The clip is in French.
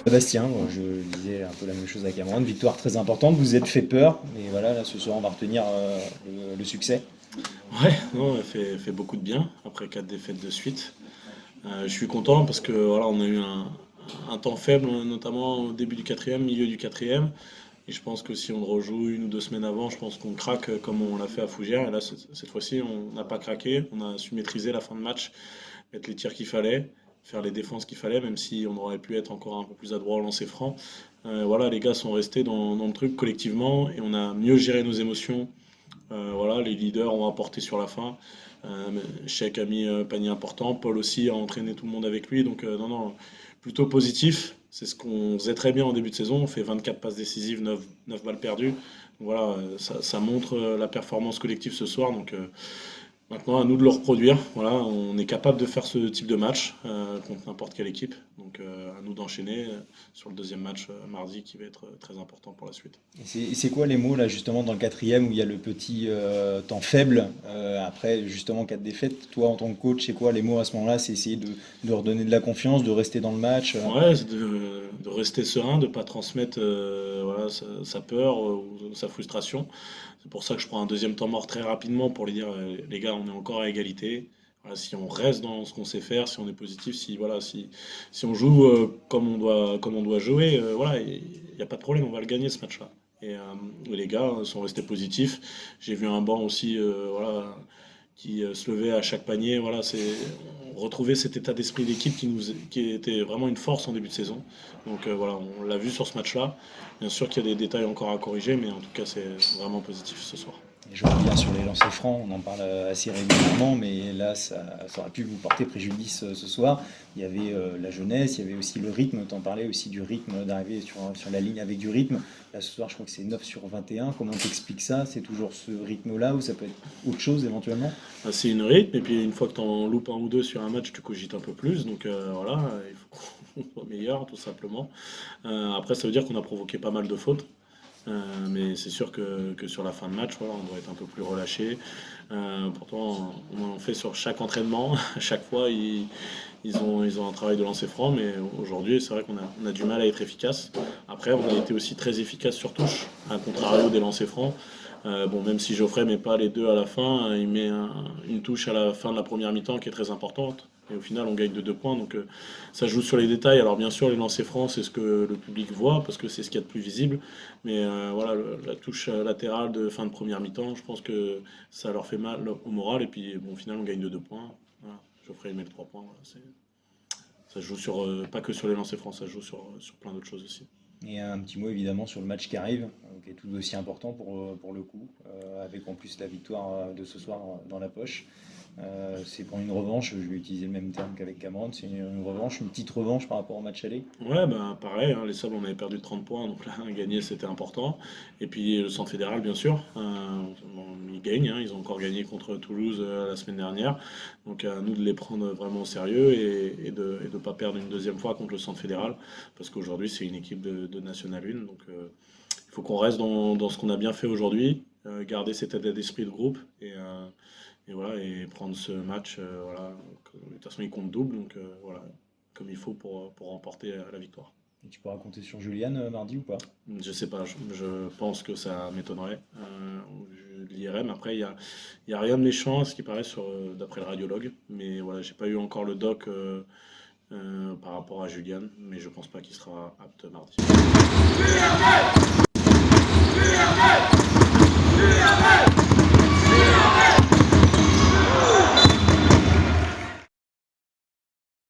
Bastien, je disais un peu la même chose à Cameroun, victoire très importante, vous êtes fait peur, mais voilà, là ce soir on va retenir le succès. Ouais, non, elle fait beaucoup de bien après 4 défaites de suite. Je suis content parce que voilà, on a eu un temps faible, notamment au début du quatrième, milieu du quatrième. Et je pense que si on le rejoue 1 ou 2 semaines avant, je pense qu'on craque comme on l'a fait à Fougères. Et là, cette fois-ci, on n'a pas craqué. On a su maîtriser la fin de match, mettre les tirs qu'il fallait, faire les défenses qu'il fallait, même si on aurait pu être encore un peu plus adroit au lancer franc. Voilà, les gars sont restés dans le truc collectivement et on a mieux géré nos émotions. Voilà, les leaders ont apporté sur la fin. Cheikh a mis panier important. Paul aussi a entraîné tout le monde avec lui. Donc, non, non, plutôt positif. C'est ce qu'on faisait très bien en début de saison. On fait 24 passes décisives, 9 balles perdues. Donc, voilà, ça montre la performance collective ce soir. Donc, maintenant, à nous de le reproduire. Voilà, on est capable de faire ce type de match contre n'importe quelle équipe. Donc, à nous d'enchaîner sur le deuxième match mardi qui va être très important pour la suite. Et c'est quoi les mots là justement dans le quatrième où il y a le petit temps faible, après justement 4 défaites, toi en tant que coach, c'est quoi les mots à ce moment-là? C'est essayer de redonner de la confiance, de rester dans le match. Ouais, c'est de rester serein, de pas transmettre voilà, sa peur ou sa frustration. C'est pour ça que je prends un deuxième temps mort très rapidement pour lui dire les gars, on est encore à égalité. Voilà, si on reste dans ce qu'on sait faire, si on est positif, si on joue comme on doit jouer, voilà, il n'y a pas de problème, on va le gagner ce match-là. Et les gars sont restés positifs. J'ai vu un banc aussi, voilà, qui se levait à chaque panier. Voilà, retrouver cet état d'esprit d'équipe qui était vraiment une force en début de saison. Donc voilà, on l'a vu sur ce match-là. Bien sûr qu'il y a des détails encore à corriger, mais en tout cas, c'est vraiment positif ce soir. Et je reviens sur les lancers francs, on en parle assez régulièrement, mais là ça aurait pu vous porter préjudice ce soir. Il y avait la jeunesse, il y avait aussi le rythme, tu en parlais aussi du rythme, d'arriver sur la ligne avec du rythme. Là ce soir je crois que c'est 9 sur 21, comment t'expliques ça? C'est toujours ce rythme-là ou ça peut être autre chose éventuellement? C'est une rythme, et puis une fois que tu en loupes un ou deux sur un match, tu cogites un peu plus. Donc voilà, il faut qu'on soit meilleur, tout simplement. Après, ça veut dire qu'on a provoqué pas mal de fautes. Mais c'est sûr que sur la fin de match, voilà, on doit être un peu plus relâché. Pourtant, on en fait sur chaque entraînement. À chaque fois, ils ont un travail de lancer franc, mais aujourd'hui, c'est vrai qu'on a du mal à être efficace. Après, on a été aussi très efficace sur touche, à contrario des lancers francs. Bon, même si Geoffrey met pas les deux à la fin, il met une touche à la fin de la première mi-temps qui est très importante. Et au final, on gagne de 2 points. Donc, ça joue sur les détails. Alors, bien sûr, les lancers francs, c'est ce que le public voit, parce que c'est ce qu'il y a de plus visible. Mais voilà, la touche latérale de fin de première mi-temps, je pense que ça leur fait mal au moral. Et puis, bon, au final, on gagne de 2 points. Voilà. Geoffrey met le 3 points. Voilà, ça joue sur, pas que sur les lancers francs, ça joue sur plein d'autres choses aussi. Et un petit mot évidemment sur le match qui arrive, qui est tout aussi important pour le coup, avec en plus la victoire de ce soir dans la poche. C'est pour une revanche, je vais utiliser le même terme qu'avec Cameron, c'est une revanche, une petite revanche par rapport au match aller. Ouais, ben pareil, hein, les Sables, on avait perdu de 30 points, donc là, gagner, c'était important. Et puis le Centre fédéral, bien sûr, bon, ils gagnent, hein, ils ont encore gagné contre Toulouse la semaine dernière. Donc à nous de les prendre vraiment au sérieux et de pas perdre une deuxième fois contre le Centre fédéral, parce qu'aujourd'hui, c'est une équipe de National 1. Donc il faut qu'on reste dans ce qu'on a bien fait aujourd'hui, garder cet état d'esprit de groupe et voilà, et prendre ce match. Voilà. De toute façon, il compte double, donc voilà, comme il faut pour remporter la victoire. Et tu peux raconter sur Julian mardi ou pas? Je sais pas, je pense que ça m'étonnerait au vu de l'IRM. Après, il y a rien de méchant, à ce qui paraît, d'après le radiologue. Mais voilà, j'ai pas eu encore le doc par rapport à Julian, mais je pense pas qu'il sera apte mardi.